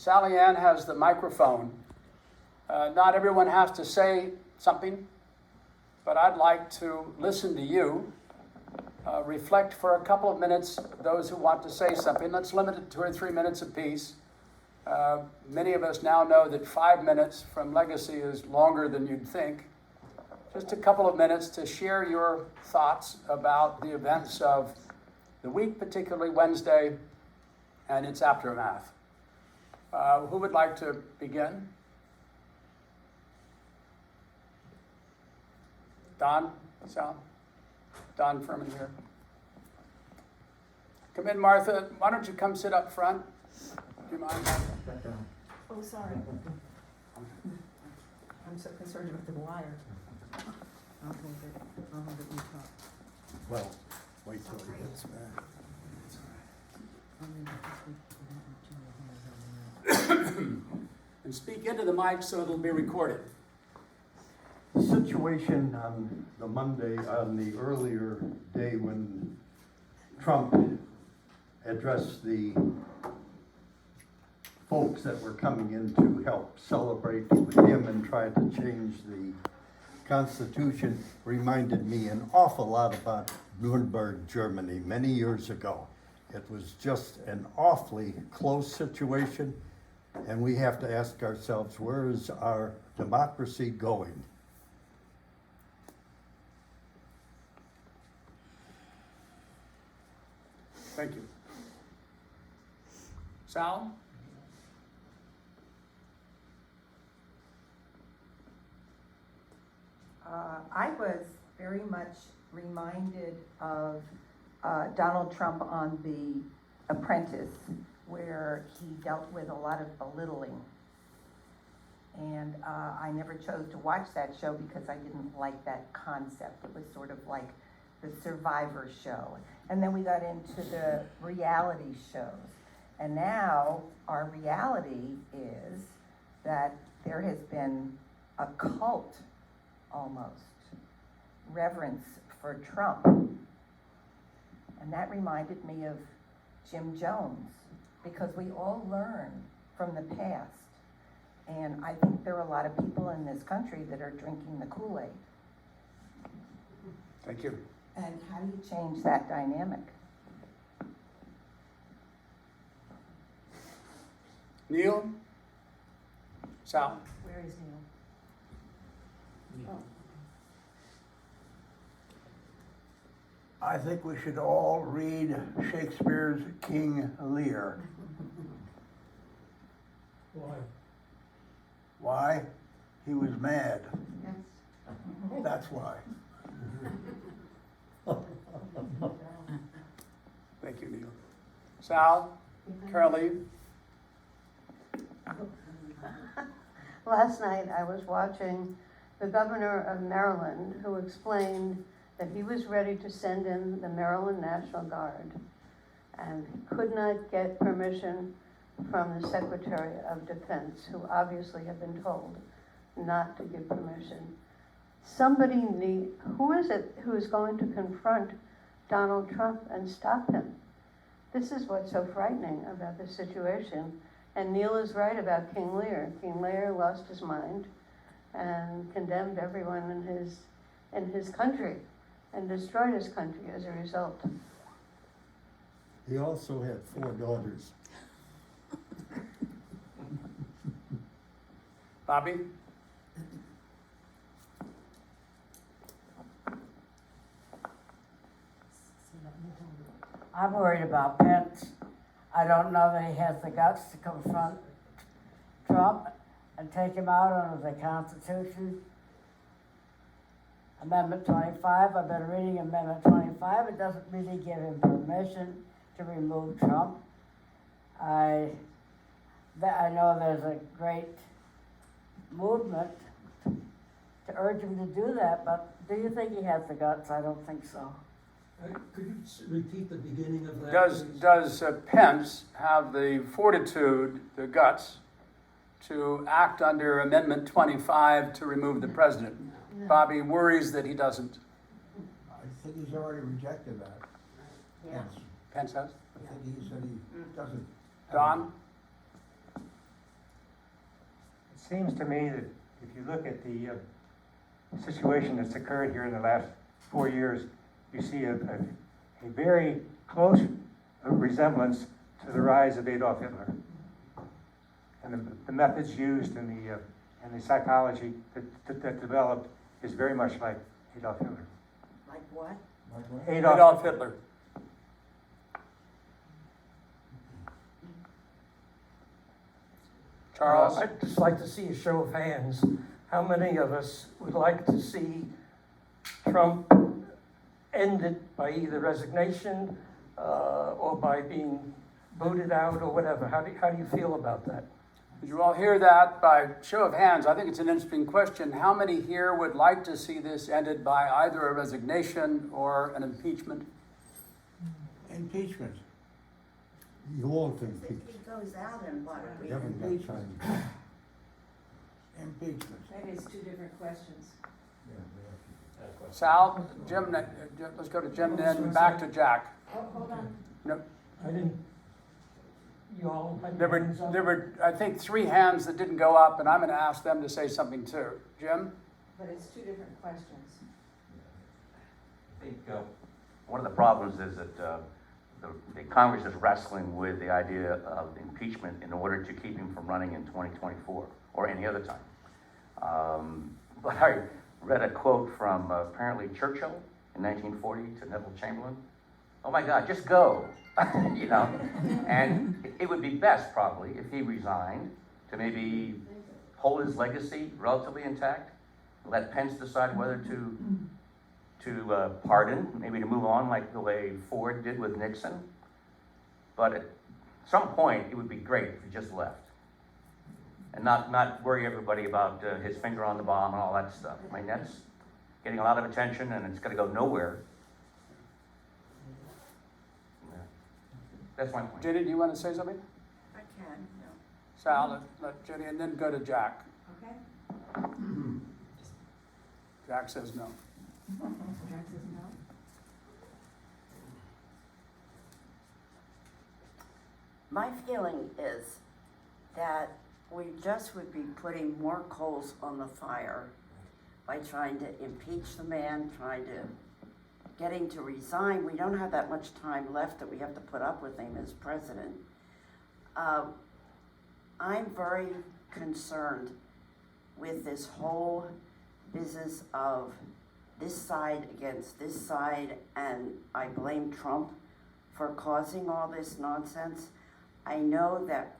Sally Ann has the microphone. Not everyone has to say something, but I'd like to listen to you. Reflect for a couple of minutes, those who want to say something. Let's limit it to 2 or 3 minutes apiece. Many of us now know that 5 minutes from Legacy is longer than you'd think. Just a couple of minutes to share your thoughts about the events of the week, particularly Wednesday, and its aftermath. Who would like to begin? Don? Sal? Don Furman here. Come in, Martha. Why don't you come sit up front? Do you mind? Oh, sorry. I'm so concerned about the wire. I'll hold it, you talk. Well, wait till he gets back. And speak into the mic so it'll be recorded. The situation on the Monday, on the earlier day when Trump addressed the folks that were coming in to help celebrate with him and try to change the Constitution, reminded me an awful lot about Nuremberg, Germany, many years ago. It was just an awfully close situation, and we have to ask ourselves, where is our democracy going? Thank you. Sal? I was very much reminded of Donald Trump on The Apprentice, where he dealt with a lot of belittling. And I never chose to watch that show because I didn't like that concept. It was sort of like the Survivor show. And then we got into the reality shows. And now our reality is that there has been a cult, almost, reverence for Trump. And that reminded me of Jim Jones, because we all learn from the past. And I think there are a lot of people in this country that are drinking the Kool-Aid. Thank you. And how do you change that dynamic? Neil? Sal? Where is Neil? Oh. I think we should all read Shakespeare's King Lear. Why? Why? He was mad. Yes. That's why. Thank you, Neil. Sal? Carol Lee? Last night I was watching the governor of Maryland, who explained that he was ready to send in the Maryland National Guard and could not get permission from the Secretary of Defense, who obviously had been told not to give permission. Who is it who is going to confront Donald Trump and stop him? This is what's so frightening about this situation. And Neil is right about King Lear. King Lear lost his mind and condemned everyone in his country and destroyed his country as a result. He also had 4 daughters. Bobby? I'm worried about Pence. I don't know that he has the guts to confront Trump and take him out under the Constitution. Amendment 25, I've been reading Amendment 25. It doesn't really give him permission to remove Trump. I know there's a great movement to urge him to do that, but do you think he has the guts? I don't think so. Could you repeat the beginning of that? Does Pence have the fortitude, the guts, to act under Amendment 25 to remove the president? No. Bobby worries that he doesn't. I think he's already rejected that. Yeah. Yes. Pence has? I think he said he doesn't. Don? seems to me that if you look at the situation that's occurred here in the last 4 years, you see a very close resemblance to the rise of Adolf Hitler. And the methods used and the psychology that developed is very much like Adolf Hitler. Like what? Adolf Hitler. Charles? I'd just like to see a show of hands. How many of us would like to see Trump ended by either resignation or by being booted out or whatever? How do you feel about that? Did you all hear that? By show of hands, I think it's an interesting question. How many here would like to see this ended by either a resignation or an impeachment? Impeachment. You won't impeach. He goes out and what? You haven't got time. Impeachment. Maybe it's two different questions. Sal, Jim, let's go to Jim, then back to Jack. Hold on. No, I didn't, you all had there your hands up? were, I think, 3 hands that didn't go up, and I'm going to ask them to say something too. Jim? But it's two different questions. I think one of the problems is that the Congress is wrestling with the idea of impeachment in order to keep him from running in 2024 or any other time. But I read a quote from apparently Churchill in 1940 to Neville Chamberlain. Oh my God, just go, you know? And it would be best probably if he resigned to maybe hold his legacy relatively intact, let Pence decide whether to pardon, maybe to move on like the way Ford did with Nixon. But at some point, it would be great if he just left. And not worry everybody about his finger on the bomb and all that stuff. I mean, that's getting a lot of attention and it's gonna go nowhere. Yeah. That's my point. Jenny, do you want to say something? I can, no. Sal, let Jenny, and then go to Jack. Okay? Jack says no. Jack says no. My feeling is that we just would be putting more coals on the fire by trying to impeach the man, trying to get him to resign. We don't have that much time left that we have to put up with him as president. I'm very concerned with this whole business of this side against this side, and I blame Trump for causing all this nonsense. I know that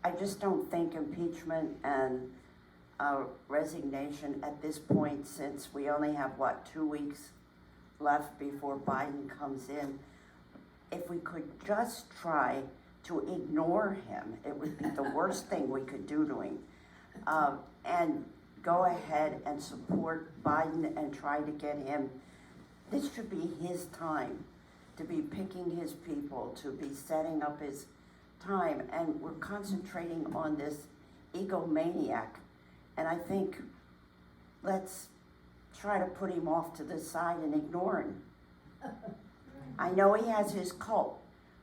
I just don't think impeachment and resignation at this point, since we only have, 2 weeks left before Biden comes in, if we could just try to ignore him, it would be the worst thing we could do to him. And go ahead and support Biden and try to get him, this should be his time to be picking his people, to be setting up his time, and we're concentrating on this egomaniac. And I think let's try to put him off to the side and ignore him. I know he has his cult,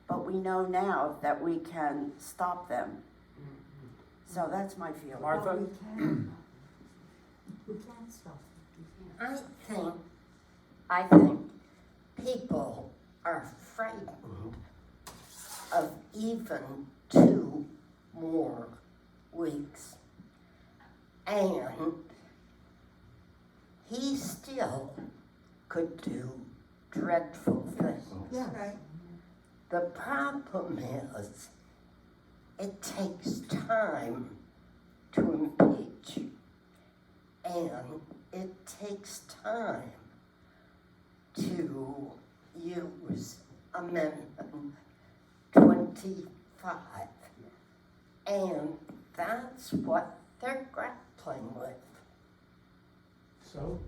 but we know now that we can stop them. So that's my feeling. Martha? We can't stop it. I think people are frightened of even 2 more weeks. And he still could do dreadful things. Yeah. Right. The problem is, it takes time to impeach, and it takes time to use Amendment 25. And that's what they're grappling with. So,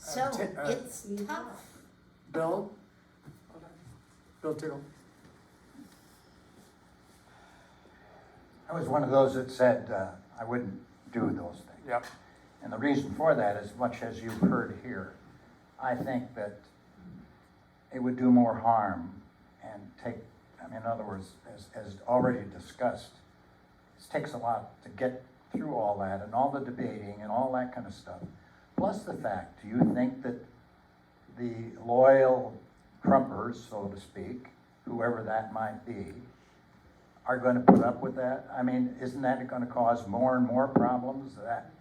So it's tough. Bill? Bill Tickle. I was one of those that said I wouldn't do those things. Yep. And the reason for that, as much as you've heard here, I think that it would do more harm and take, in other words, as already discussed, it's takes a lot to get through all that and all the debating and all that kind of stuff. Plus the fact, do you think that the loyal Trumpers, so to speak, whoever that might be, are going to put up with that? I mean, isn't that going to cause more and more problems that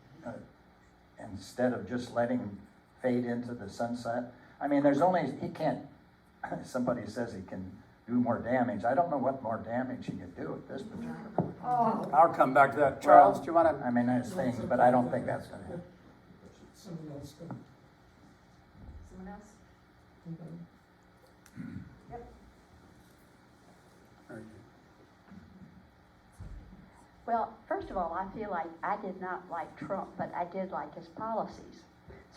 instead of just letting him fade into the sunset? I mean, he can't, somebody says he can do more damage. I don't know what more damage he can do at this particular point. I'll come back to that. Charles, do you want to? I mean, there's things, but I don't think that's going to happen. Someone else? Well, first of all, I feel like I did not like Trump, but I did like his policies.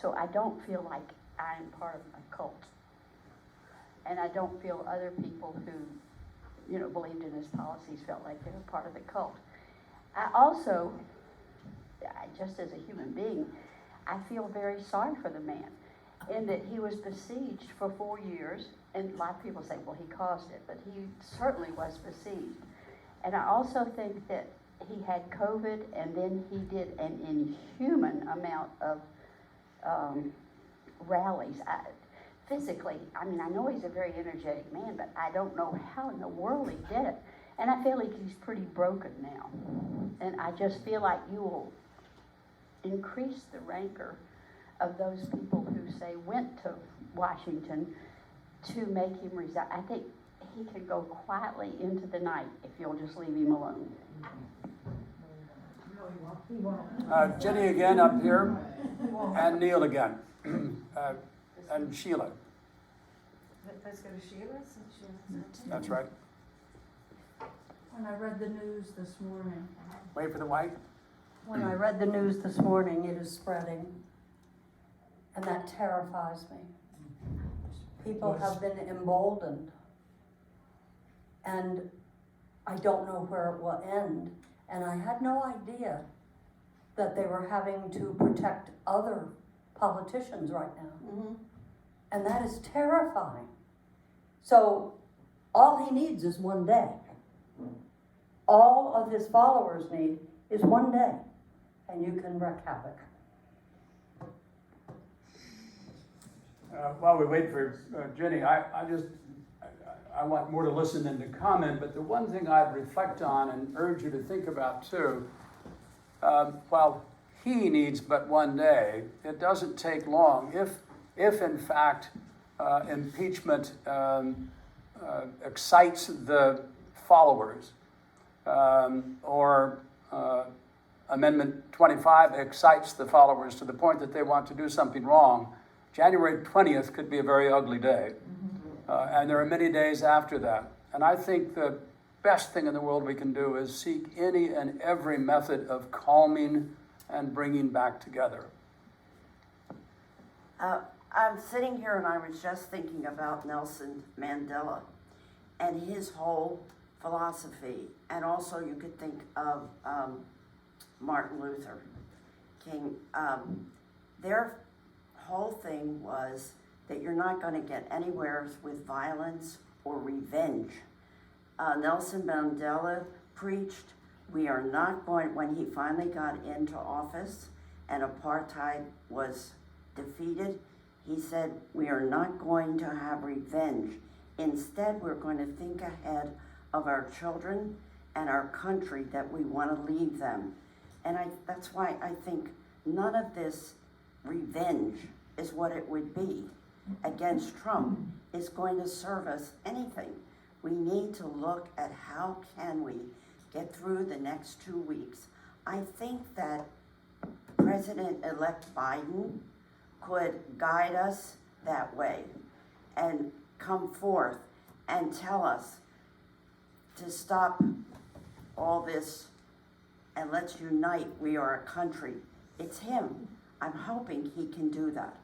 So I don't feel like I'm part of a cult. And I don't feel other people who, you know, believed in his policies felt like they were part of the cult. I also, just as a human being, I feel very sorry for the man in that he was besieged for 4 years. And a lot of people say, well, he caused it, but he certainly was besieged. And I also think that he had COVID, and then he did an inhuman amount of rallies. Physically, I mean, I know he's a very energetic man, but I don't know how in the world he did it. And I feel like he's pretty broken now. And I just feel like you will increase the rancor of those people who say went to Washington to make him resign. I think he can go quietly into the night if you'll just leave him alone. Jenny again up here, and Neil again, and Sheila. Let's go to Sheila, since she That's right. When I read the news this morning, Wait for the mic. when I read the news this morning, it is spreading, and that terrifies me. People have been emboldened, and I don't know where it will end. And I had no idea that they were having to protect other politicians right now. And that is terrifying. So all he needs is one day. All of his followers need is one day, and you can wreak havoc. While we wait for Jenny, I want more to listen than to comment, but the one thing I'd reflect on and urge you to think about too, while he needs but one day, it doesn't take long. If in fact impeachment excites the followers, or Amendment 25 excites the followers to the point that they want to do something wrong, January 20th could be a very ugly day. And there are many days after that. And I think the best thing in the world we can do is seek any and every method of calming and bringing back together. I'm sitting here and I was just thinking about Nelson Mandela and his whole philosophy. And also you could think of Martin Luther King. Their whole thing was that you're not going to get anywhere with violence or revenge. Nelson Mandela preached, we are not going, when he finally got into office and apartheid was defeated, he said, we are not going to have revenge. Instead, we're going to think ahead of our children and our country that we want to leave them. And that's why I think none of this revenge is what it would be against Trump is going to serve us anything. We need to look at how can we get through the next 2 weeks. I think that President-elect Biden could guide us that way and come forth and tell us to stop all this and let's unite. We are a country. It's him. I'm hoping he can do that.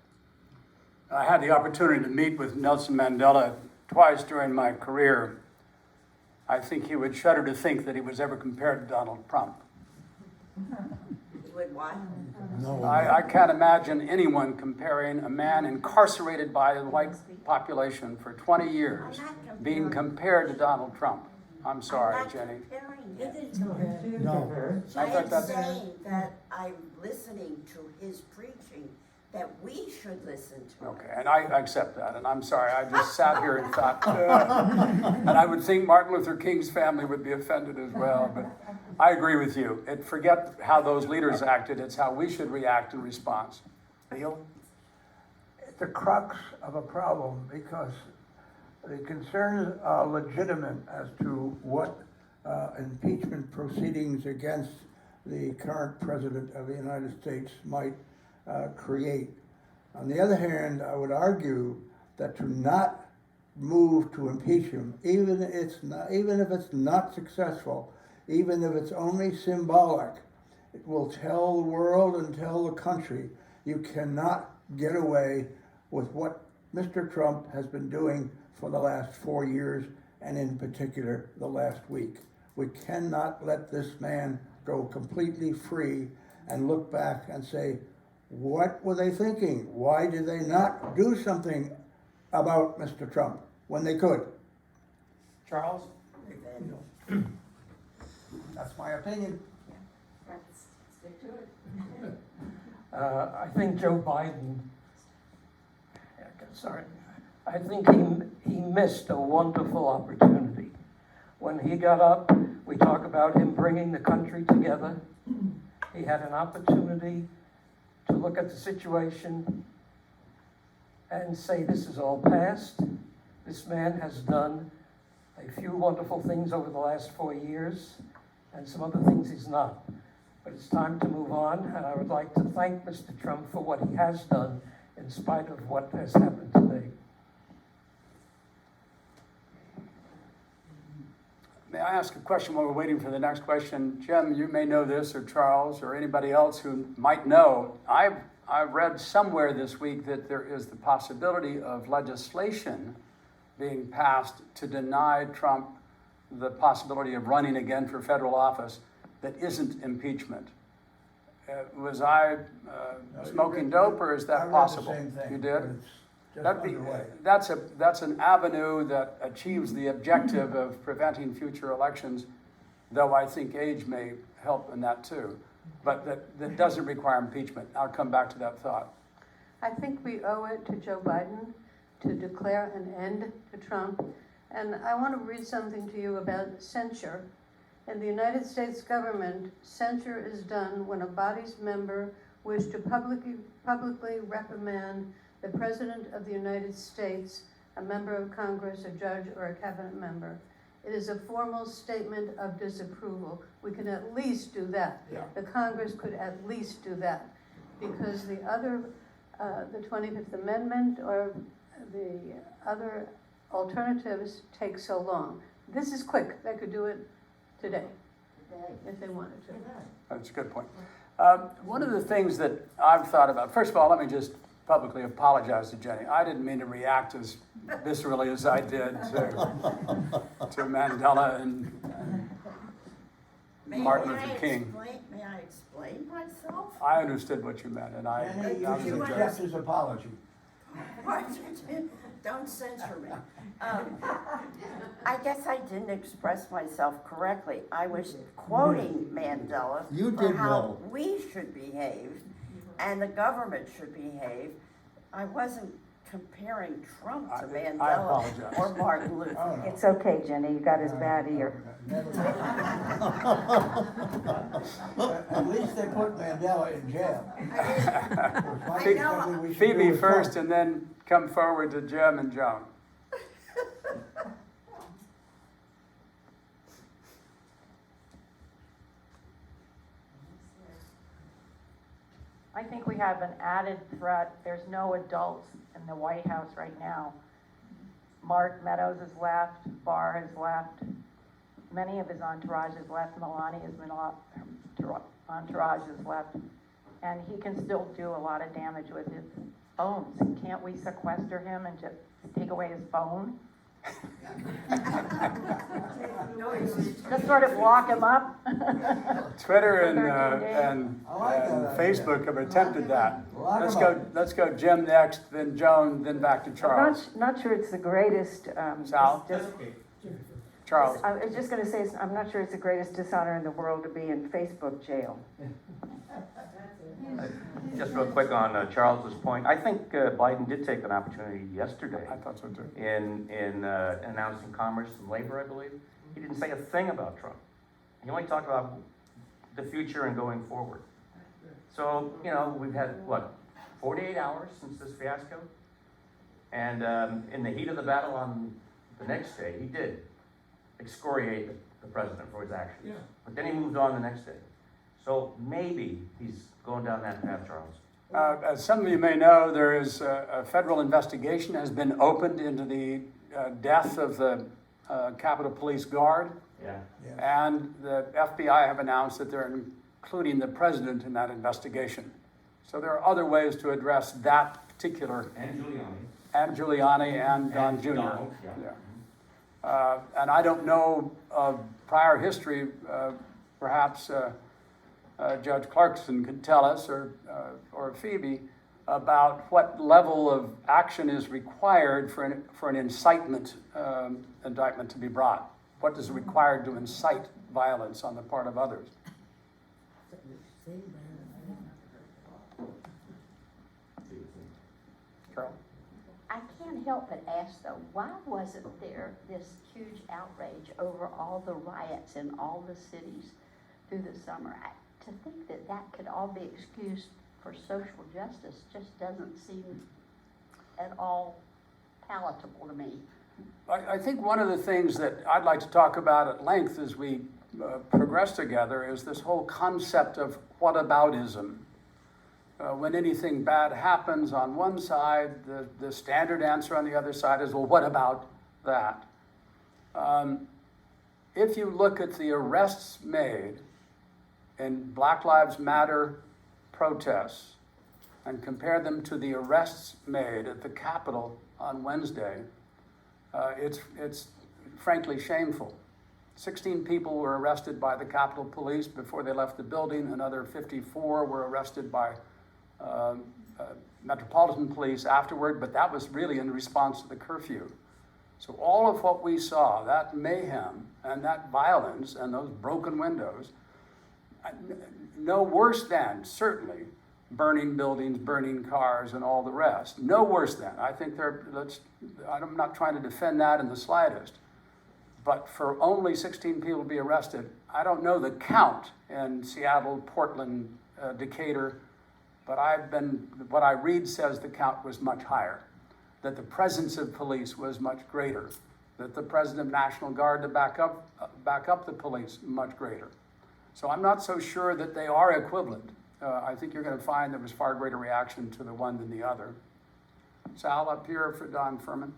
I had the opportunity to meet with Nelson Mandela twice during my career. I think he would shudder to think that he was ever compared to Donald Trump. Would what? No. I can't imagine anyone comparing a man incarcerated by the white population for 20 years being compared to Donald Trump. I'm sorry, I'm not Jenny. comparing You him. didn't compare. No. I I thought am that's- saying that I'm listening to his preaching, that we should listen to. Okay, and I accept that, and I'm sorry, I just sat here and thought, "Ugh." And I would think Martin Luther King's family would be offended as well, but I agree with you. Forget how those leaders acted, it's how we should react in response. Neil? It's the crux of a problem because the concerns are legitimate as to what impeachment proceedings against the current president of the United States might create. On the other hand, I would argue that to not move to impeach him, even if it's not successful, even if it's only symbolic, it will tell the world and tell the country you cannot get away with what Mr. Trump has been doing for the last 4 years, and in particular, the last week. We cannot let this man go completely free and look back and say, what were they thinking? Why did they not do something about Mr. Trump when they could? Charles? That's my opinion. Let's stick to it. I think Joe Biden, sorry, I think he missed a wonderful opportunity. When he got up, we talk about him bringing the country together. He had an opportunity to look at the situation and say, this is all past. This man has done a few wonderful things over the last 4 years, and some other things he's not. But it's time to move on, and I would like to thank Mr. Trump for what he has done in spite of what has happened today. May I ask a question while we're waiting for the next question? Jim, you may know this, or Charles, or anybody else who might know. I've read somewhere this week that there is the possibility of legislation being passed to deny Trump the possibility of running again for federal office that isn't impeachment. Was I smoking dope, or is that possible? I read the same thing. You did? but it's just That'd be, underway. that's an avenue that achieves the objective of preventing future elections, though I think age may help in that too. But that doesn't require impeachment. I'll come back to that thought. I think we owe it to Joe Biden to declare an end to Trump. And I want to read something to you about censure. In the United States government, censure is done when a body's member wish to publicly reprimand the President of the United States, a member of Congress, a judge, or a cabinet member. It is a formal statement of disapproval. We can at least do that. Yeah. The Congress could at least do that, because the other, the 25th Amendment or the other alternatives take so long. This is quick. They could do it today if they wanted to. That's a good point. One of the things that I've thought about, first of all, let me just publicly apologize to Jenny. I didn't mean to react as viscerally as I did to Mandela and Martin Luther King. May I explain myself? I understood what you meant, and I And that was he a accepts jest. his apology. Don't censor me. I guess I didn't express myself correctly. I was quoting Mandela You for did how well. we should behave and the government should behave. I wasn't comparing Trump to I Mandela apologize. or Martin Luther. Oh, no. It's okay, Jenny, you got his bad ear. At least they put Mandela in jail. I know. Phoebe first, and then come forward to Jim and Joan. I think we have an added threat. There's no adults in the White House right now. Mark Meadows has left, Barr has left, many of his entourage has left, Melania's entourage has left, and he can still do a lot of damage with his phones. Can't we sequester him and just take away his phone? Just sort of lock him up? Twitter and, 13 days. and, I like and that Facebook have attempted that. Lock 'em Let's go Jim next, then Joan, then back to I'm Charles. not sure it's the greatest, Sal? just Charles? I was just gonna say, I'm not sure it's the greatest dishonor in the world to be in Facebook jail. Just real quick on Charles's point, I think Biden did take an opportunity yesterday I thought so too. in announcing commerce and labor, I believe. He didn't say a thing about Trump. He only talked about the future and going forward. So, you know, we've had, what, 48 hours since this fiasco? And in the heat of the battle on the next day, he did excoriate the president for his actions. Yeah. But then he moved on the next day. So maybe he's going down that path, Charles. As some of you may know, there is a federal investigation has been opened into the death of the Capitol Police Guard. Yeah. And the FBI have announced that they're including the president in that investigation. So there are other ways to address that particular. And Giuliani and Don Jr. Donald, Yeah. And I don't know of prior history, perhaps Judge Clarkson could tell us, or Phoebe, about what level of action is required for an incitement indictment to be brought. What is required to incite violence on the part of others? Carol? I can't help but ask though, why wasn't there this huge outrage over all the riots in all the cities through the summer? To think that that could all be excused for social justice just doesn't seem at all palatable to me. I think one of the things that I'd like to talk about at length as we progress together is this whole concept of whataboutism. When anything bad happens on one side, the standard answer on the other side is, well, what about that? If you look at the arrests made in Black Lives Matter protests and compare them to the arrests made at the Capitol on Wednesday, it's frankly shameful. 16 people were arrested by the Capitol Police before they left the building. Another 54 were arrested by Metropolitan Police afterward, but that was really in response to the curfew. So all of what we saw, that mayhem and that violence and those broken windows, no worse than, certainly, burning buildings, burning cars, and all the rest. No worse than. I think I'm not trying to defend that in the slightest. But for only 16 people to be arrested, I don't know the count in Seattle, Portland, Decatur, but what I read says the count was much higher, that the presence of police was much greater, that the president of National Guard to back up the police much greater. So I'm not so sure that they are equivalent. I think you're going to find there was far greater reaction to the one than the other. Sal, up here for Don Furman.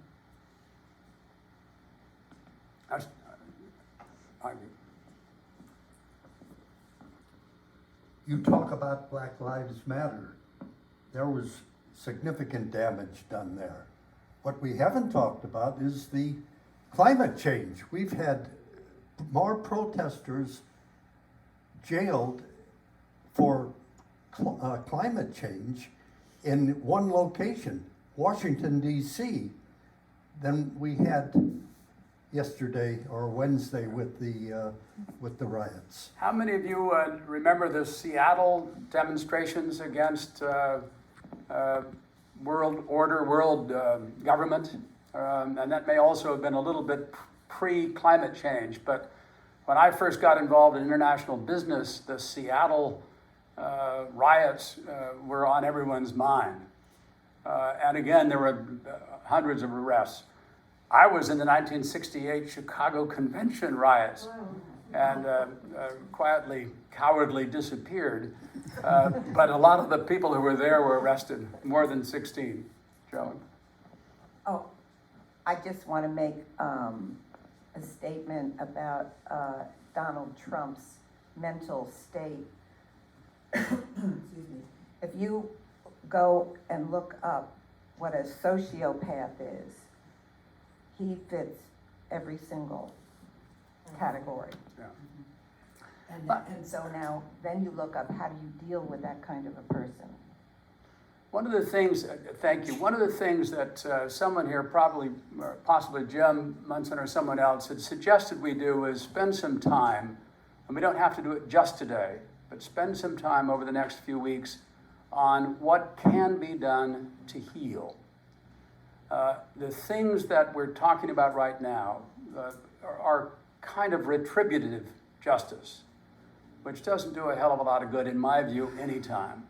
You talk about Black Lives Matter. There was significant damage done there. What we haven't talked about is the climate change. We've had more protesters jailed for climate change in one location, Washington, D.C., than we had yesterday or Wednesday with the riots. How many of you remember the Seattle demonstrations against world order, world government? And that may also have been a little bit pre-climate change, but when I first got involved in international business, the Seattle riots were on everyone's mind. And again, there were hundreds of arrests. I was in the 1968 Chicago Convention riots and quietly, cowardly disappeared. But a lot of the people who were there were arrested, more than 16. Joan? Oh, I just want to make a statement about Donald Trump's mental state. Excuse me. If you go and look up what a sociopath is, he fits every single category. Yeah. And so now, then you look up how do you deal with that kind of a person. One of the things, thank you, one of the things that someone here, probably, or possibly Jim Munson or someone else, had suggested we do is spend some time, and we don't have to do it just today, but spend some time over the next few weeks on what can be done to heal. The things that we're talking about right now are kind of retributive justice, which doesn't do a hell of a lot of good, in my view, anytime.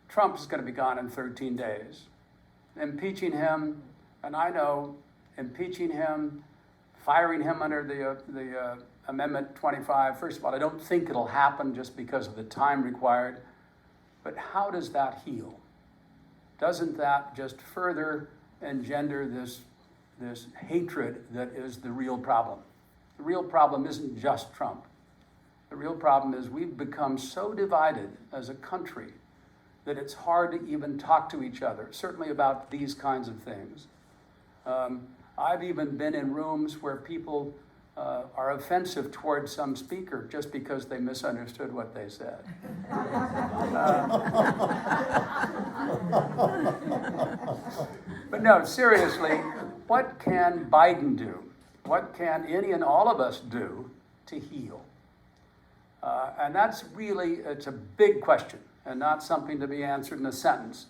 Trump is going to be gone in 13 days. Impeaching him, and I know impeaching him, firing him under the Amendment 25, first of all, I don't think it'll happen just because of the time required, but how does that heal? Doesn't that just further engender this hatred that is the real problem? The real problem isn't just Trump. The real problem is we've become so divided as a country that it's hard to even talk to each other, certainly about these kinds of things. I've even been in rooms where people are offensive towards some speaker just because they misunderstood what they said. But no, seriously, what can Biden do? What can any and all of us do to heal? And that's really, it's a big question and not something to be answered in a sentence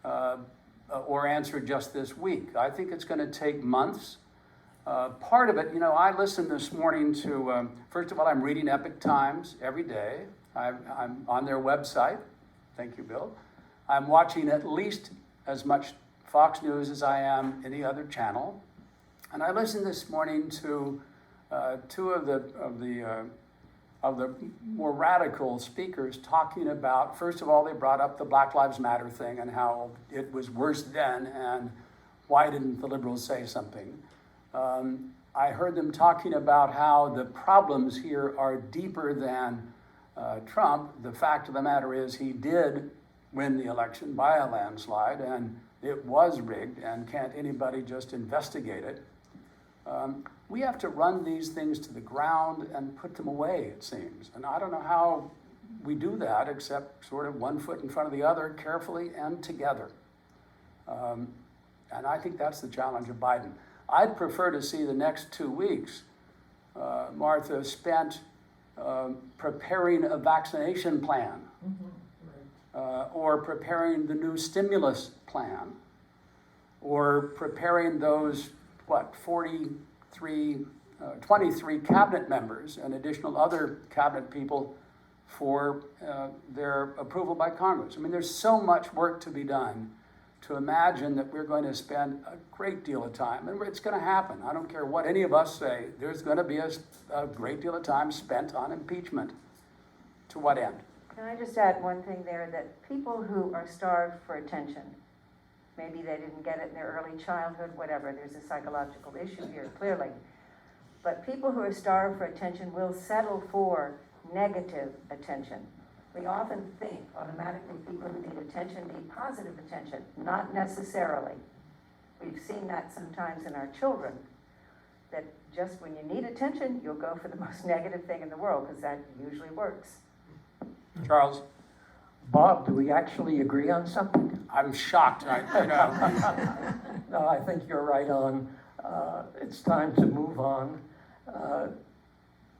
or answered just this week. I think it's going to take months. Part of it, you know, I listened this morning to, first of all, I'm reading Epoch Times every day. I'm on their website. Thank you, Bill. I'm watching at least as much Fox News as I am any other channel. And I listened this morning to two of the more radical speakers talking about, first of all, they brought up the Black Lives Matter thing and how it was worse then and why didn't the liberals say something. I heard them talking about how the problems here are deeper than Trump. The fact of the matter is he did win the election by a landslide and it was rigged, and can't anybody just investigate it? We have to run these things to the ground and put them away, it seems. And I don't know how we do that except sort of one foot in front of the other, carefully and together. And I think that's the challenge of Biden. I'd prefer to see the next 2 weeks, Martha, spent preparing a vaccination plan, or preparing the new stimulus plan, or preparing those, 23 cabinet members and additional other cabinet people for their approval by Congress. I mean, there's so much work to be done to imagine that we're going to spend a great deal of time, and it's going to happen. I don't care what any of us say, there's going to be a great deal of time spent on impeachment. To what end? Can I just add one thing there, that people who are starved for attention, maybe they didn't get it in their early childhood, whatever, there's a psychological issue here, clearly. But people who are starved for attention will settle for negative attention. We often think automatically people who need attention need positive attention. Not necessarily. We've seen that sometimes in our children, that just when you need attention, you'll go for the most negative thing in the world, because that usually works. Charles? Bob, do we actually agree on something? I'm shocked. No, I think you're right on. It's time to move on.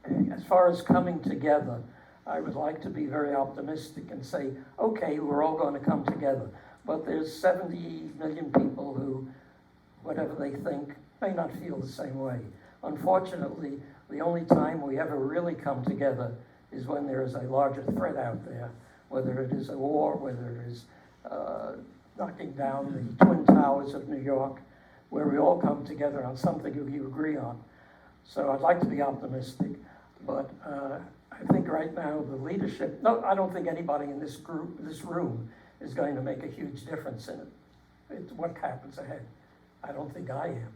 As far as coming together, I would like to be very optimistic and say, okay, we're all going to come together. But there's 70 million people who, whatever they think, may not feel the same way. Unfortunately, the only time we ever really come together is when there is a larger threat out there, whether it is a war, whether it is knocking down the Twin Towers of New York, where we all come together on something you agree on. So I'd like to be optimistic, but I think right now the leadership, no, I don't think anybody in this room is going to make a huge difference in it. It's what happens ahead. I don't think I am.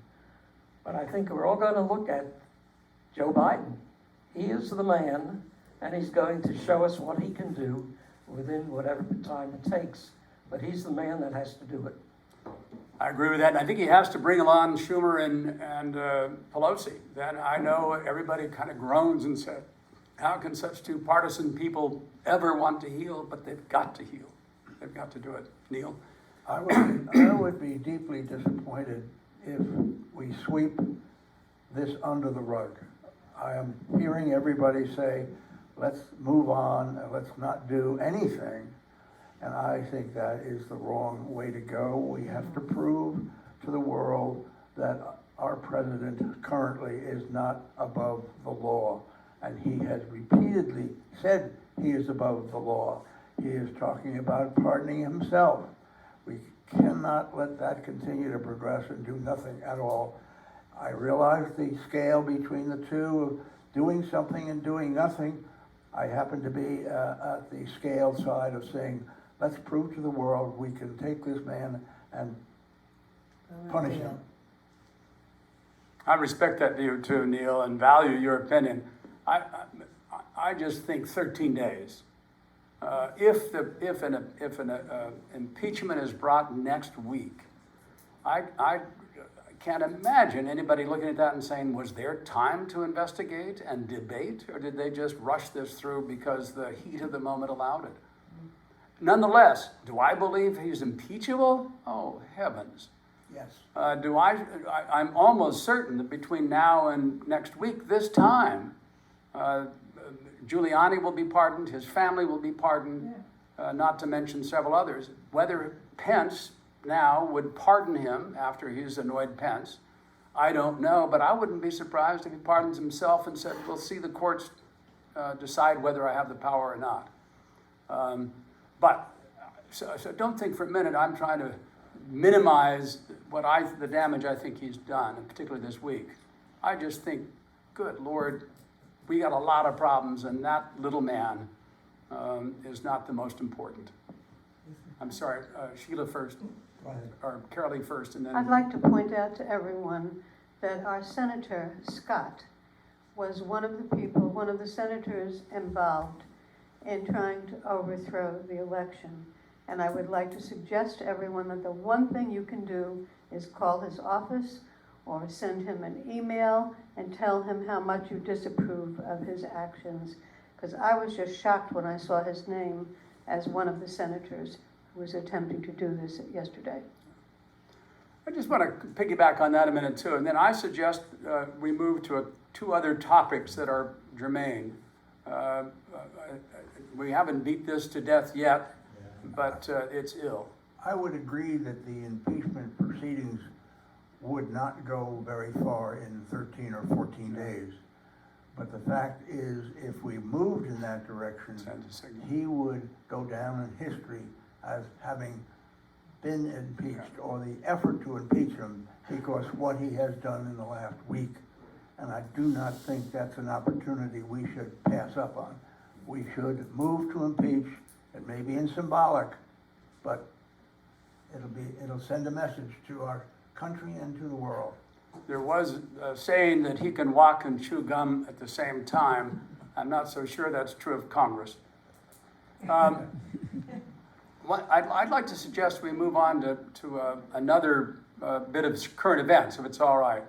But I think we're all going to look at Joe Biden. He is the man, and he's going to show us what he can do within whatever time it takes. But he's the man that has to do it. I agree with that. And I think he has to bring along Schumer and Pelosi. Then I know everybody kind of groans and said, how can such two partisan people ever want to heal? But they've got to heal. they've got to do it. Neil? I would be deeply disappointed if we sweep this under the rug. I am hearing everybody say, let's move on, and let's not do anything. And I think that is the wrong way to go. We have to prove to the world that our president currently is not above the law. And he has repeatedly said he is above the law. He is talking about pardoning himself. We cannot let that continue to progress and do nothing at all. I realize the scale between the two of doing something and doing nothing. I happen to be at the scale side of saying, let's prove to the world we can take this man and punish him. I respect that view too, Neil, and value your opinion. I just think 13 days. If an impeachment is brought next week, I can't imagine anybody looking at that and saying, was there time to investigate and debate, or did they just rush this through because the heat of the moment allowed it? Nonetheless, do I believe he's impeachable? Oh, heavens. Yes. I'm almost certain that between now and next week, this time, Giuliani will be pardoned, his family will be pardoned, not to mention several others. Whether Pence now would pardon him after he's annoyed Pence, I don't know, but I wouldn't be surprised if he pardons himself and said, we'll see the courts decide whether I have the power or not. So don't think for a minute I'm trying to minimize the damage I think he's done, and particularly this week. I just think, good Lord, we got a lot of problems, and that little man is not the most important. I'm sorry, Sheila first, or Carolee first, and then... I'd like to point out to everyone that our Senator Scott was one of the senators involved in trying to overthrow the election. And I would like to suggest to everyone that the one thing you can do is call his office or send him an email and tell him how much you disapprove of his actions. Because I was just shocked when I saw his name as one of the senators who was attempting to do this yesterday. I just want to piggyback on that a minute too, and then I suggest we move to two other topics that are germane. We haven't beat this to death yet, but it's ill. I would agree that the impeachment proceedings would not go very far in 13 or 14 days. But the fact is, if we moved in that direction, he would go down in history as having been impeached, or the effort to impeach him, because what he has done in the last week. And I do not think that's an opportunity we should pass up on. We should move to impeach. It may be in symbolic, but it'll send a message to our country and to the world. There was a saying that he can walk and chew gum at the same time. I'm not so sure that's true of Congress. I'd like to suggest we move on to another bit of current events, if it's all right.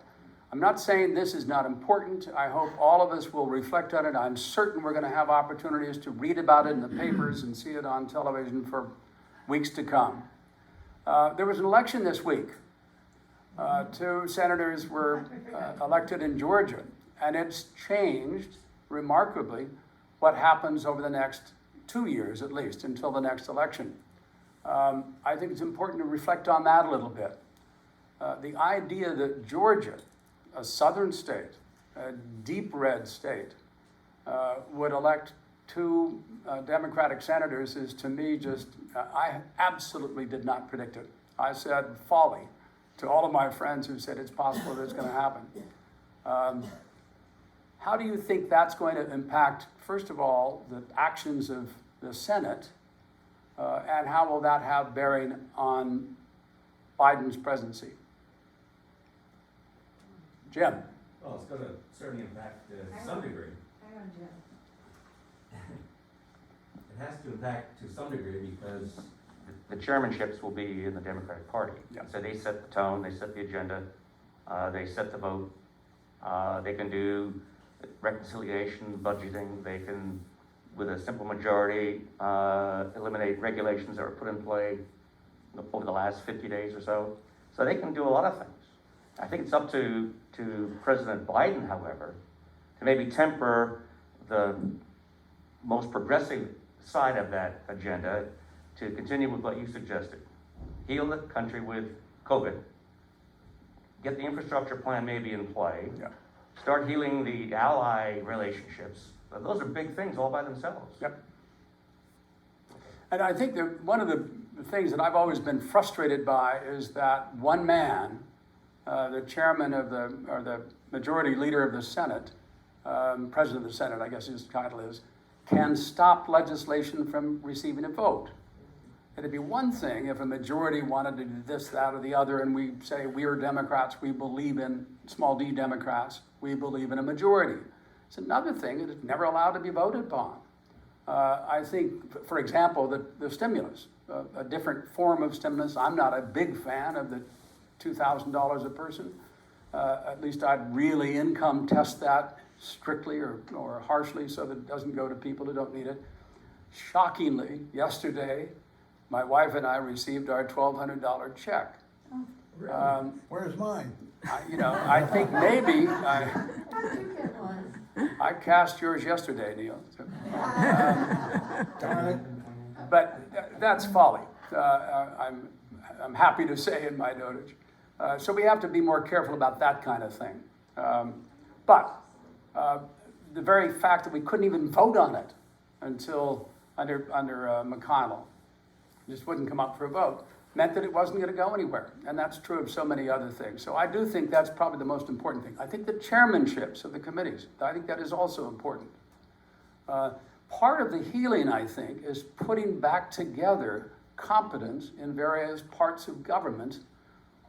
I'm not saying this is not important. I hope all of us will reflect on it. I'm certain we're going to have opportunities to read about it in the papers and see it on television for weeks to come. There was an election this week. 2 senators were elected in Georgia, and it's changed remarkably what happens over the next 2 years, at least, until the next election. I think it's important to reflect on that a little bit. The idea that Georgia, a southern state, a deep red state, would elect 2 Democratic senators is, to me, just, I absolutely did not predict it. I said folly to all of my friends who said it's possible that it's going to happen. How do you think that's going to impact, first of all, the actions of the Senate, and how will that have bearing on Biden's presidency? Jim? Well, it's going to certainly impact to some degree. Hang on, Jim. It has to impact to some degree because The chairmanships will be in the Democratic Party. Yeah. So they set the tone, they set the agenda, they set the vote. They can do reconciliation, budgeting, they can with a simple majority, eliminate regulations that were put in play over the last 50 days or so. So they can do a lot of things. I think it's up to President Biden, however, to maybe temper the most progressive side of that agenda to continue with what you suggested. Heal the country with COVID. Get the infrastructure plan maybe in play. Yeah. Start healing the ally relationships. Those are big things all by themselves. Yep. And I think that one of the things that I've always been frustrated by is that one man, the chairman of or the majority leader of the Senate, president of the Senate, I guess his title is, can stop legislation from receiving a vote. It'd be one thing if a majority wanted to do this, that, or the other, and we say we're Democrats, we believe in small d Democrats, we believe in a majority. It's another thing that is never allowed to be voted upon. I think, for example, the stimulus, a different form of stimulus. I'm not a big fan of the $2,000 a person. At least I'd really income test that strictly or harshly so that it doesn't go to people who don't need it. Shockingly, yesterday, my wife and I received our $1,200 check. Really? Where's mine? I think maybe I cast yours yesterday, Neil. Darn it. But that's folly. I'm happy to say in my dotage. So we have to be more careful about that kind of thing. But the very fact that we couldn't even vote on it until under McConnell, just wouldn't come up for a vote, meant that it wasn't going to go anywhere. And that's true of so many other things. So I do think that's probably the most important thing. I think the chairmanships of the committees, I think that is also important. Part of the healing, I think, is putting back together competence in various parts of government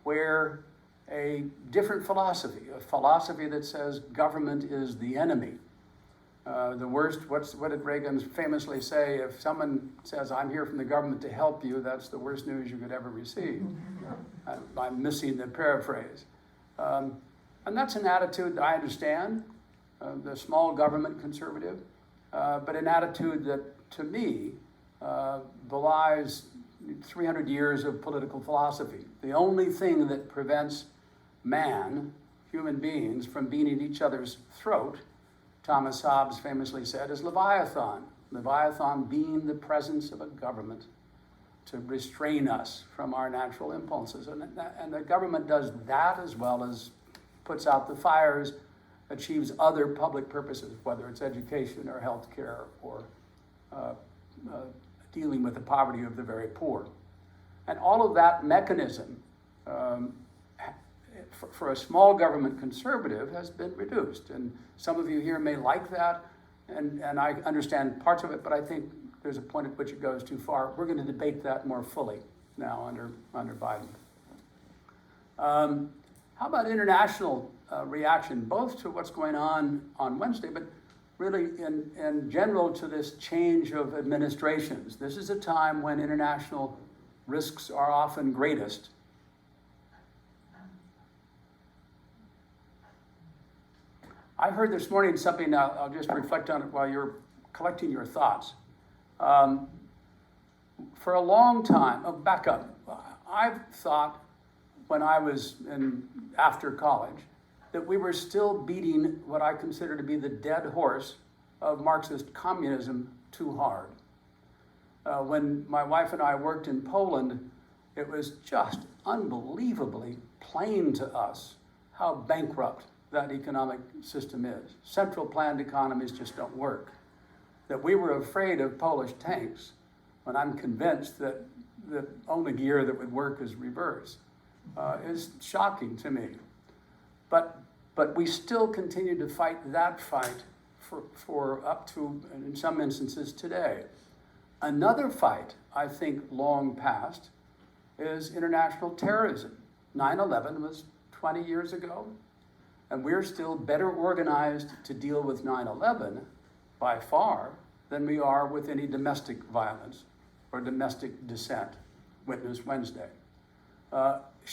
where a different philosophy, a philosophy that says government is the enemy. The worst, what did Reagan famously say? If someone says, I'm here from the government to help you, that's the worst news you could ever receive. I'm missing the paraphrase. And that's an attitude that I understand, the small government conservative, but an attitude that, to me, belies 300 years of political philosophy. The only thing that prevents man, human beings, from being at each other's throat, Thomas Hobbes famously said, is Leviathan. Leviathan being the presence of a government to restrain us from our natural impulses. And the government does that as well as puts out the fires, achieves other public purposes, whether it's education or healthcare or dealing with the poverty of the very poor. And all of that mechanism for a small government conservative has been reduced. And some of you here may like that, and I understand parts of it, but I think there's a point at which it goes too far. We're going to debate that more fully now under Biden. How about international reaction, both to what's going on Wednesday, but really in general to this change of administrations? This is a time when international risks are often greatest. I heard this morning something, I'll just reflect on it while you're collecting your thoughts. For a long time, back up, I've thought when I was after college that we were still beating what I consider to be the dead horse of Marxist communism too hard. When my wife and I worked in Poland, it was just unbelievably plain to us how bankrupt that economic system is. Central planned economies just don't work. That we were afraid of Polish tanks when I'm convinced that the only gear that would work is reverse is shocking to me. But we still continue to fight that fight for up to, in some instances, today. Another fight, I think, long past, is international terrorism. 9/11 was 20 years ago. And we're still better organized to deal with 9/11 by far than we are with any domestic violence or domestic dissent, witness Wednesday.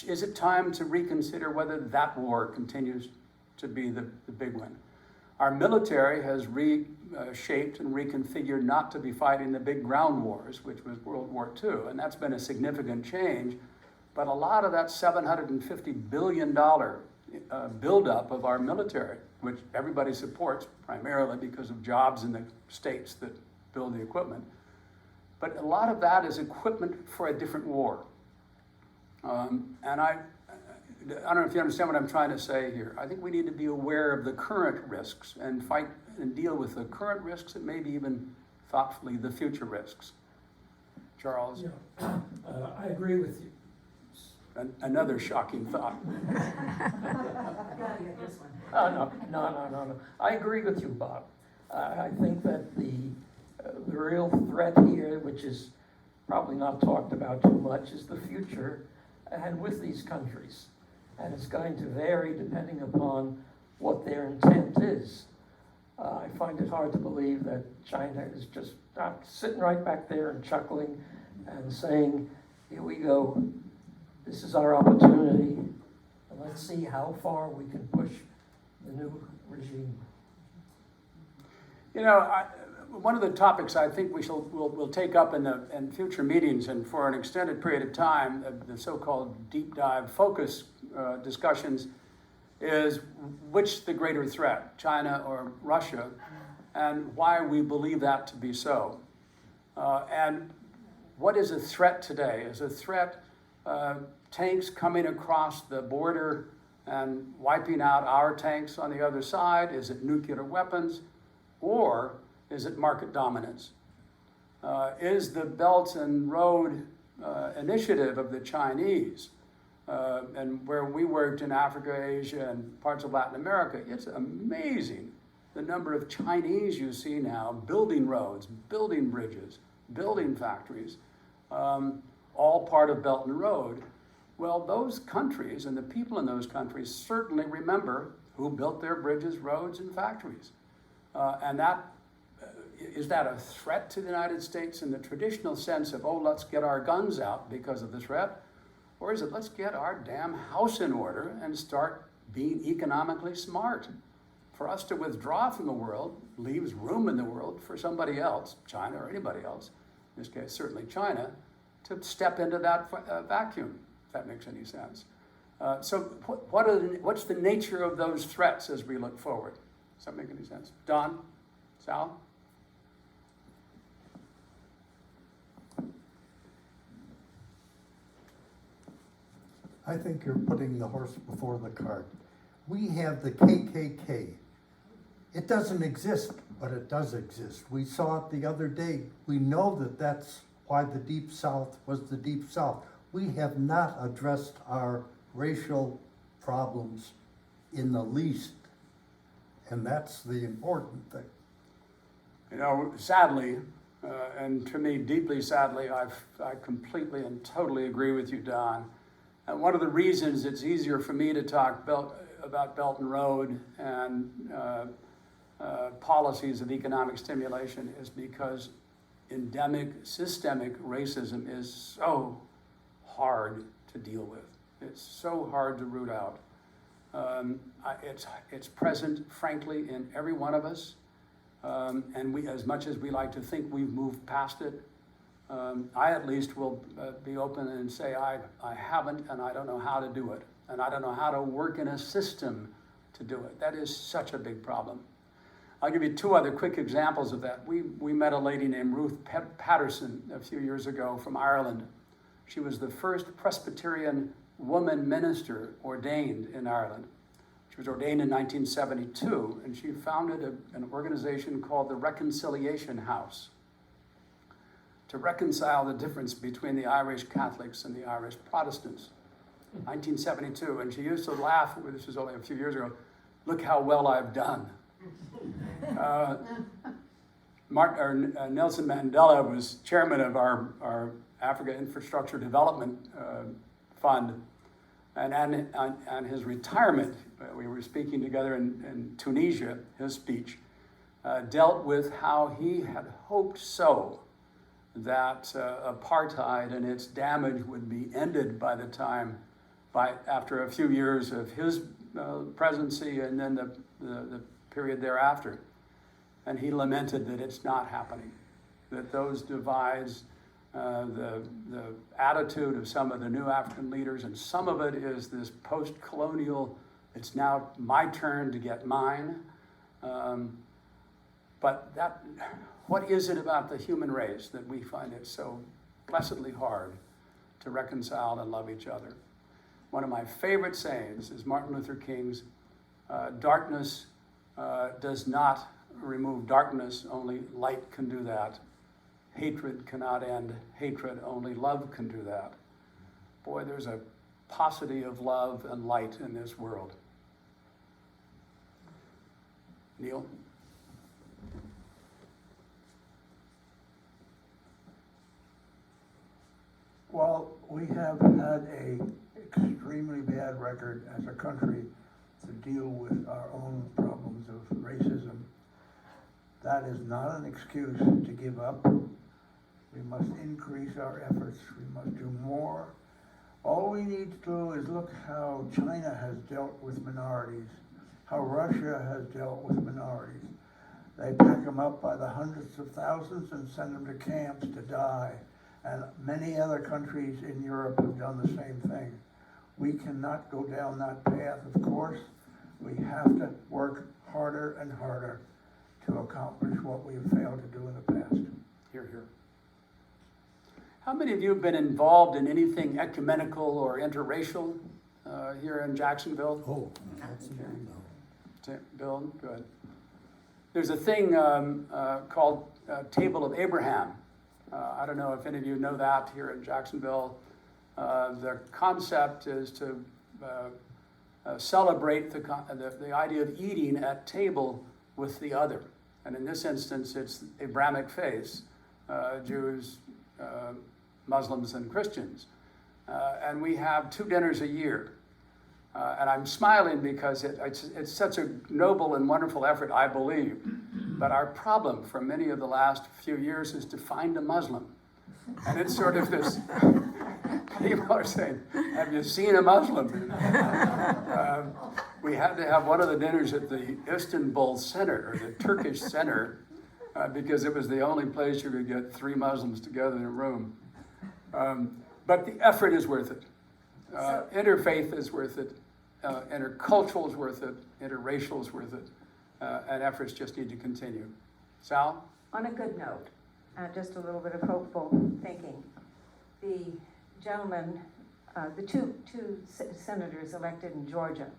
Is it time to reconsider whether that war continues to be the big one? Our military has reshaped and reconfigured not to be fighting the big ground wars, which was World War II, and that's been a significant change. But a lot of that $750 billion buildup of our military, which everybody supports primarily because of jobs in the states that build the equipment, but a lot of that is equipment for a different war. And I don't know if you understand what I'm trying to say here. I think we need to be aware of the current risks and fight and deal with the current risks and maybe even thoughtfully the future risks. Charles? Yeah, I agree with you. Another shocking thought. No. I agree with you, Bob. I think that the real threat here, which is probably not talked about too much, is the future and with these countries. And it's going to vary depending upon what their intent is. I find it hard to believe that China is just sitting right back there and chuckling and saying, here we go, this is our opportunity, and let's see how far we can push the new regime. You know, one of the topics I think we'll take up in future meetings and for an extended period of time, the so-called deep dive focus discussions, is which the greater threat, China or Russia, and why we believe that to be so. And what is a threat today? Is a threat tanks coming across the border and wiping out our tanks on the other side? Is it nuclear weapons? Or is it market dominance? Is the Belt and Road initiative of the Chinese, and where we worked in Africa, Asia, and parts of Latin America, it's amazing the number of Chinese you see now building roads, building bridges, building factories, all part of Belt and Road. Well, those countries and the people in those countries certainly remember who built their bridges, roads, and factories. And is that a threat to the United States in the traditional sense of, oh, let's get our guns out because of the threat? Or is it, let's get our damn house in order and start being economically smart? For us to withdraw from the world leaves room in the world for somebody else, China or anybody else, in this case certainly China, to step into that vacuum, if that makes any sense. So what's the nature of those threats as we look forward? Does that make any sense? Don? Sal? I think you're putting the horse before the cart. We have the KKK. It doesn't exist, but it does exist. We saw it the other day. We know that that's why the Deep South was the Deep South. We have not addressed our racial problems in the least, and that's the important thing. You know, sadly, and to me deeply sadly, I completely and totally agree with you, Don. And one of the reasons it's easier for me to talk about Belt and Road and policies of economic stimulation is because endemic, systemic racism is so hard to deal with. It's so hard to root out. It's present, frankly, in every one of us. And we, as much as we like to think we've moved past it, I at least will be open and say I haven't, and I don't know how to do it. And I don't know how to work in a system to do it. That is such a big problem. I'll give you two other quick examples of that. We met a lady named Ruth Patterson a few years ago from Ireland. She was the first Presbyterian woman minister ordained in Ireland. She was ordained in 1972, and she founded an organization called the Reconciliation House to reconcile the difference between the Irish Catholics and the Irish Protestants. 1972, and she used to laugh, this was only a few years ago, look how well I've done. Nelson Mandela was chairman of our Africa Infrastructure Development Fund, and on his retirement, we were speaking together in Tunisia, his speech dealt with how he had hoped so that apartheid and its damage would be ended by the time, after a few years of his presidency, and then the period thereafter. And he lamented that it's not happening, that those divides, the attitude of some of the new African leaders, and some of it is this post-colonial, it's now my turn to get mine. But what is it about the human race that we find it so blessedly hard to reconcile and love each other? One of my favorite sayings is Martin Luther King's, darkness does not remove darkness, only light can do that. Hatred cannot end hatred, only love can do that. Boy, there's a paucity of love and light in this world. Neil? Well, we have had a extremely bad record as a country to deal with our own problems of racism. That is not an excuse to give up. We must increase our efforts. We must do more. All we need to do is look how China has dealt with minorities, how Russia has dealt with minorities. They pack them up by the hundreds of thousands and send them to camps to die. And many other countries in Europe have done the same thing. We cannot go down that path, of course. We have to work harder and harder to accomplish what we have failed to do in the past. Hear, hear. How many of you have been involved in anything ecumenical or interracial here in Jacksonville? Oh, Bill, good. There's a thing called Table of Abraham. I don't know if any of you know that here in Jacksonville. The concept is to celebrate the idea of eating at table with the other. And in this instance, it's Abrahamic faiths, Jews, Muslims, and Christians. And we have 2 dinners a year. And I'm smiling because it's such a noble and wonderful effort, I believe. But our problem for many of the last few years is to find a Muslim. And it's sort of this, people are saying, have you seen a Muslim? We had to have one of the dinners at the Istanbul Center, or the Turkish Center, because it was the only place you could get 3 Muslims together in a room. But the effort is worth it. Interfaith is worth it. Intercultural is worth it. Interracial is worth it. And efforts just need to continue. Sal? On a good note, just a little bit of hopeful thinking. The gentleman, the two senators elected in Georgia,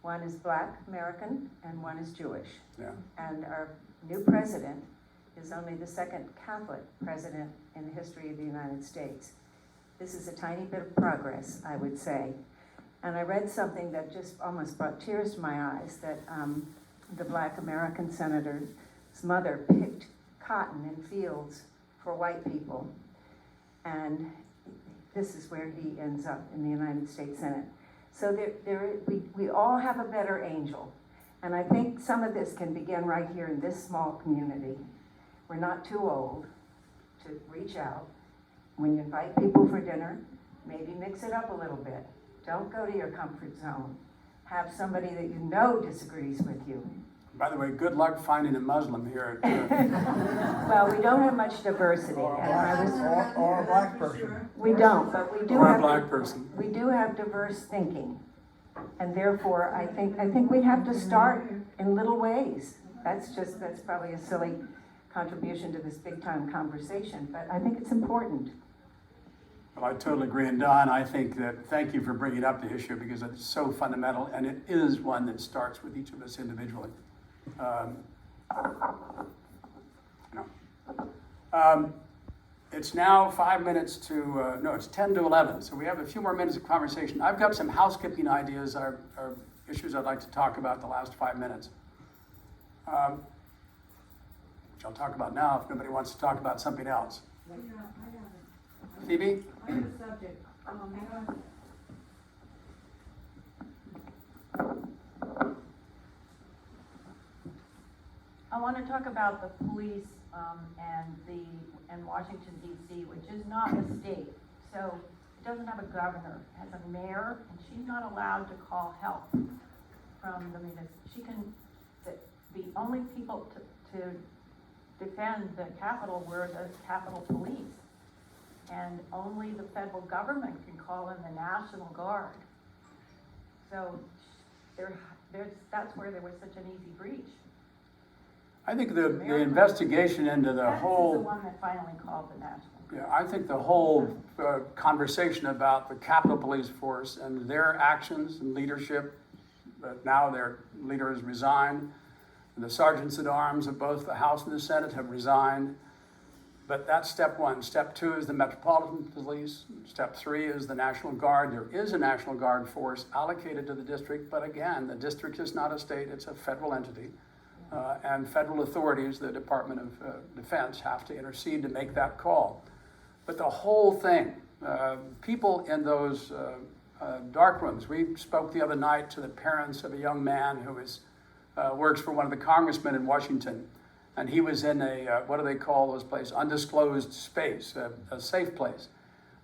one is Black American and one is Jewish. Yeah. And our new president is only the 2nd Catholic president in the history of the United States. This is a tiny bit of progress, I would say. And I read something that just almost brought tears to my eyes, that the Black American senator's mother picked cotton in fields for white people. And this is where he ends up in the United States Senate. So we all have a better angel. And I think some of this can begin right here in this small community. We're not too old to reach out. When you invite people for dinner, maybe mix it up a little bit. Don't go to your comfort zone. Have somebody that you know disagrees with you. By the way, good luck finding a Muslim here. Well, we don't have much diversity. Or a black person. We don't, but we do Or a have black person. we do have diverse thinking. And therefore, I think we have to start in little ways. That's probably a silly contribution to this big time conversation, but I think it's important. Well, I totally agree. And Don, I think that thank you for bringing up the issue because it's so fundamental and it is one that starts with each of us individually. It's now 5 minutes to, no, it's 10 to 11. So we have a few more minutes of conversation. I've got some housekeeping ideas or issues I'd like to talk about the last 5 minutes. Which I'll talk about now if nobody wants to talk about something else. Yeah, I have it. Phoebe? I have a subject. I want to talk about the police and Washington D.C., which is not a state. So it doesn't have a governor. It has a mayor, and she's not allowed to call help from the municipality. She can the only people to defend the Capitol were the Capitol Police. And only the federal government can call in the National Guard. So that's where there was such an easy breach. I think the investigation into the That's whole. the one that finally called the National Guard. Yeah, I think the whole conversation about the Capitol Police Force and their actions and leadership, but now their leader has resigned. The sergeants at arms of both the House and the Senate have resigned. But that's step one. Step two is the Metropolitan Police. Step three is the National Guard. There is a National Guard force allocated to the district, but again, the district is not a state, it's a federal entity. And federal authorities, the Department of Defense, have to intercede to make that call. But the whole thing, people in those dark rooms, we spoke the other night to the parents of a young man who works for one of the congressmen in Washington. And he was in a, what do they call those places? Undisclosed space, a safe place.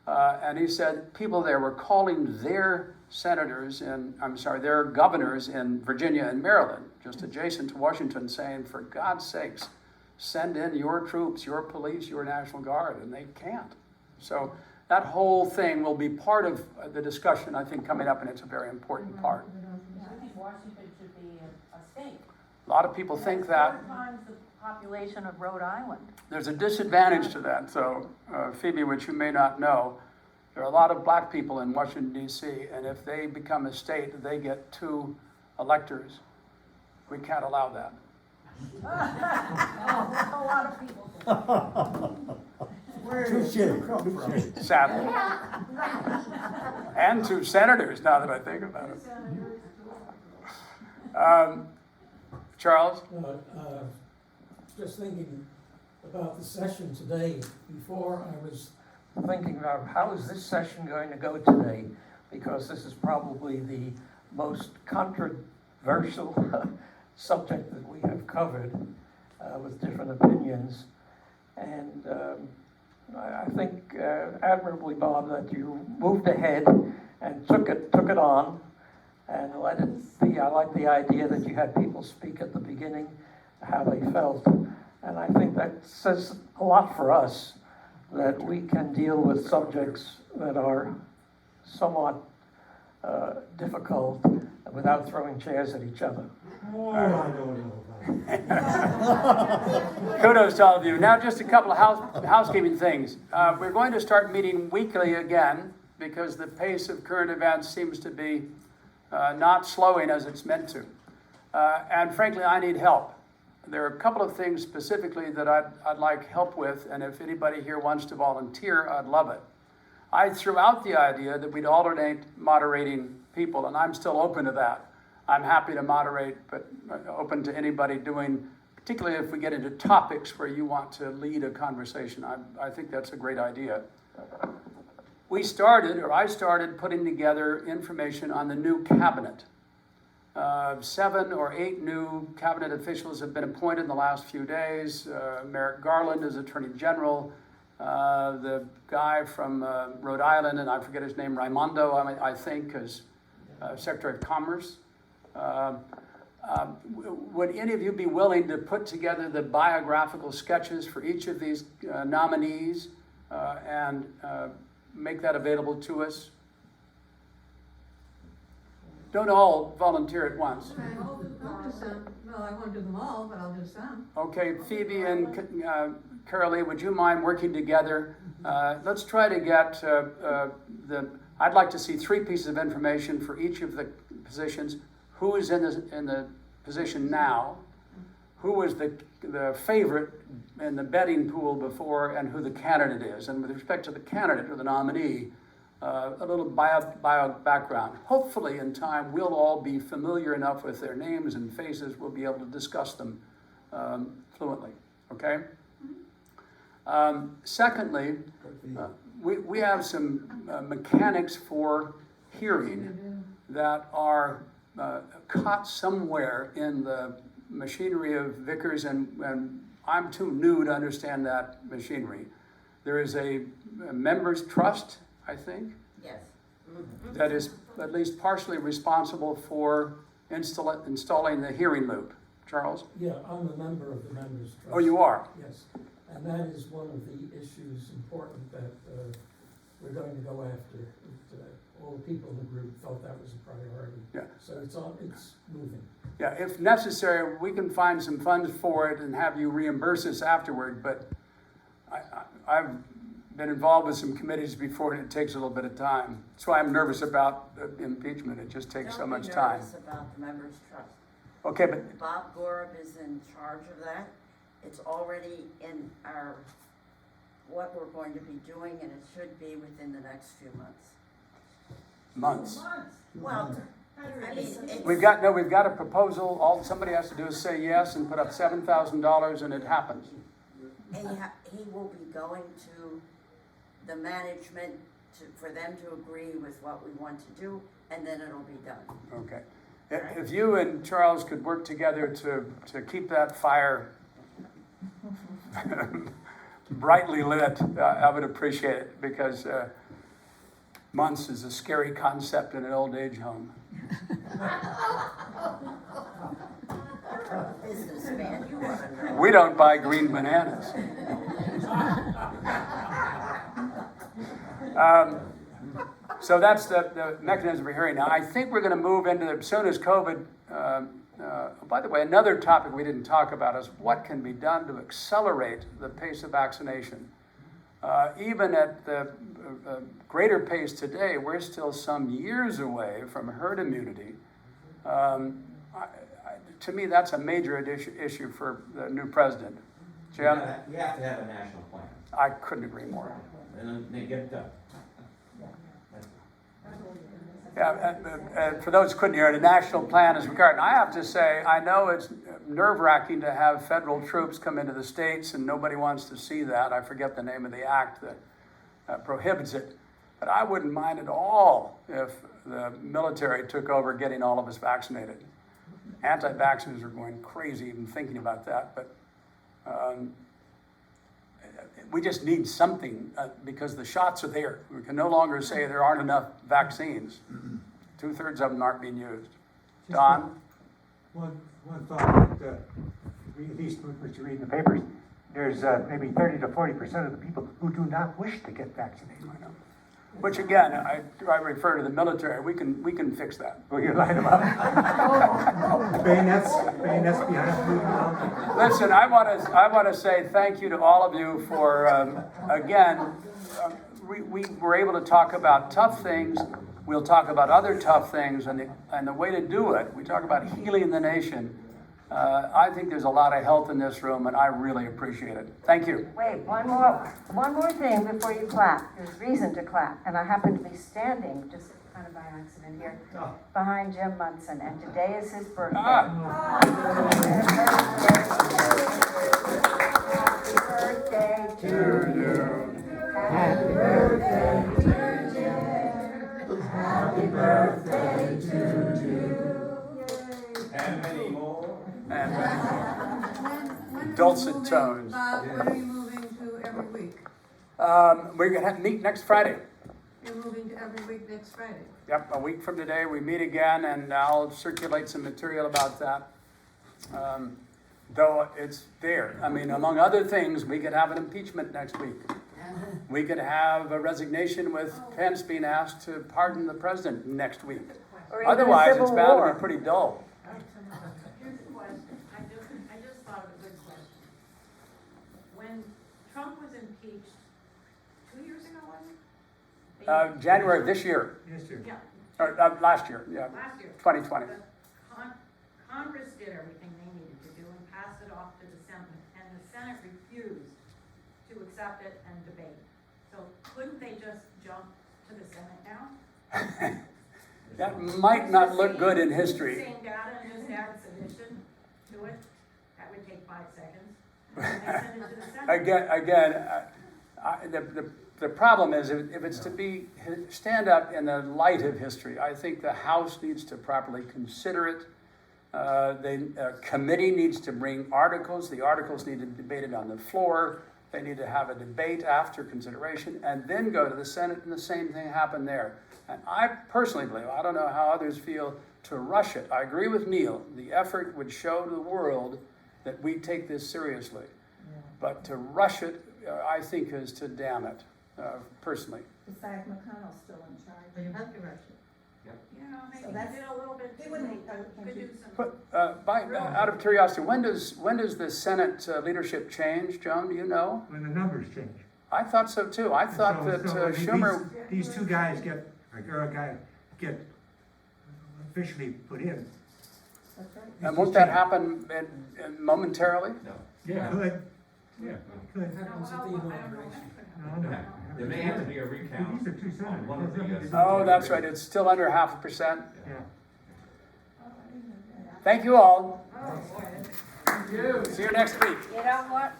And he said people there were calling their their governors in Virginia and Maryland, just adjacent to Washington, saying, for God's sakes, send in your troops, your police, your National Guard, and they can't. So that whole thing will be part of the discussion, I think, coming up, and it's a very important part. I think Washington should be a state. A lot of people think that. 4 times the population of Rhode Island. There's a disadvantage to that. So, Phoebe, which you may not know, there are a lot of black people in Washington, D.C., and if they become a state, they get 2 electors. We can't allow that. A lot of people. Sadly. And 2 senators, now that I think about it. Charles? Just thinking about the session today. Before I was thinking about how is this session going to go today, because this is probably the most controversial subject that we have covered with different opinions. And I think admirably, Bob, that you moved ahead and took it on and let it be. I like the idea that you had people speak at the beginning how they felt. And I think that says a lot for us, that we can deal with subjects that are somewhat difficult without throwing chairs at each other. Kudos to all of you. Now just a couple of housekeeping things. We're going to start meeting weekly again because the pace of current events seems to be not slowing as it's meant to. And frankly, I need help. There are a couple of things specifically that I'd like help with, and if anybody here wants to volunteer, I'd love it. I threw out the idea that we'd alternate moderating people, and I'm still open to that. I'm happy to moderate, but open to anybody doing, particularly if we get into topics where you want to lead a conversation. I think that's a great idea. I started putting together information on the new cabinet. 7 or 8 new cabinet officials have been appointed in the last few days. Merrick Garland is Attorney General. The guy from Rhode Island, and I forget his name, Raimondo, I think, is Secretary of Commerce. Would any of you be willing to put together the biographical sketches for each of these nominees and make that available to us? Don't all volunteer at once. I'll do some. Well, I won't do them all, but I'll do some. Okay, Phoebe and Carolee, would you mind working together? Let's try to get I'd like to see 3 pieces of information for each of the positions. Who is in the position now? Who was the favorite in the betting pool before, and who the candidate is? And with respect to the candidate or the nominee, a little bio background. Hopefully in time we'll all be familiar enough with their names and faces we'll be able to discuss them fluently, okay? Secondly, we have some mechanics for hearing that are caught somewhere in the machinery of Vickers, and I'm too new to understand that machinery. There is a members' trust, I think. Yes. That is at least partially responsible for installing the hearing loop. Charles? Yeah, I'm a member of the Members Trust. Oh, you are? Yes, and that is one of the issues important that we're going to go after. All the people in the group felt that was a priority. Yeah. So it's moving. Yeah, if necessary, we can find some funds for it and have you reimburse us afterward, but I've been involved with some committees before and it takes a little bit of time. That's why I'm nervous about impeachment. It just takes so much time. Don't be nervous about the Members Trust. Okay, but Bob Gorb is in charge of that. It's already in what we're going to be doing, and it should be within the next few months. months. Well, I mean, it's. We've got a proposal. All somebody has to do is say yes and put up $7,000 and it happens. And he will be going to the management for them to agree with what we want to do, and then it'll be done. Okay. If you and Charles could work together to keep that fire brightly lit, I would appreciate it, because months is a scary concept in an old age home. Businessman, you want to know. We don't buy green bananas. So that's the mechanism for hearing. Now, I think we're going to move into, as soon as COVID, by the way, another topic we didn't talk about is what can be done to accelerate the pace of vaccination. Even at the greater pace today, we're still some years away from herd immunity. To me, that's a major issue for the new president. Jim? You have to have a national plan. I couldn't agree more. And then they get it done. Yeah, for those who couldn't hear it, a national plan is regarded. I have to say, I know it's nerve-wracking to have federal troops come into the states, and nobody wants to see that. I forget the name of the act that prohibits it. But I wouldn't mind at all if the military took over getting all of us vaccinated. Anti-vaxxers are going crazy even thinking about that, but we just need something because the shots are there. We can no longer say there aren't enough vaccines. 2/3 of them aren't being used. Don? One thought that, at least what you read in the papers, there's maybe 30 to 40% of the people who do not wish to get vaccinated. Which again, I refer to the military. We can fix that. Well, you line them up. bayonets behind. Listen, I want to say thank you to all of you for again. We were able to talk about tough things. We'll talk about other tough things, and the way to do it. We talk about healing the nation. I think there's a lot of health in this room, and I really appreciate it. Thank you. Wait, one more thing before you clap. There's reason to clap, and I happen to be standing, just kind of by accident here, behind Jim Munson, and today is his birthday. Happy birthday to you. Happy birthday to Jim. Happy birthday to you. And many more. And dulcet tones. When are you moving to every week? We're going to have to meet next Friday. You're moving to every week next Friday? Yep, a week from today we meet again, and I'll circulate some material about that. Though it's there. I mean, among other things, we could have an impeachment next week. We could have a resignation with Pence being asked to pardon the president next week. Otherwise, it's bound to be pretty dull. Here's a question. I just thought of a good question. When Trump was impeached 2 years ago, was it? January of this year. Yeah. Or, last year, yeah. Last year. 2020. Congress did everything they needed to do and passed it off to the Senate, and the Senate refused to accept it and debate. So couldn't they just jump to the Senate now? That might not look good in history. Same data and just add sedition to it. That would take 5 seconds. And they send it to the Senate. The problem is if it's to be stand up in the light of history, I think the House needs to properly consider it. The committee needs to bring articles. The articles need to be debated on the floor. They need to have a debate after consideration and then go to the Senate, and the same thing happened there. And I personally believe, I don't know how others feel, to rush it. I agree with Neil. The effort would show to the world that we take this seriously. But to rush it, I think, is to damn it, personally. Besides, McConnell's still in charge. But you have to rush it. You know, maybe So that's- did a little bit, He wouldn't- could do some. But, out of curiosity, when does the Senate leadership change, Joan? Do you know? When the numbers change. I thought so too. I thought So- that so Schumer. These two guys get, or a girl guy, get officially put in. That's right. And won't that happen momentarily? Yeah, could, yeah, could. Happens at the inauguration. No, no. There may have to be a recount These are two on senators. one of the. Oh, that's right. It's still under 0.5%. Yeah. Thank you all. See you next week. You know what?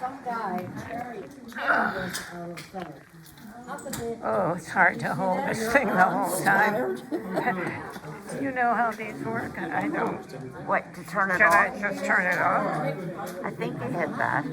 Some guy carried this out of Senate. How could they? Oh, it's hard to hold this thing the whole time. You know how these work? I don't. What, to turn it Can off? I just turn it off? I think they hit that.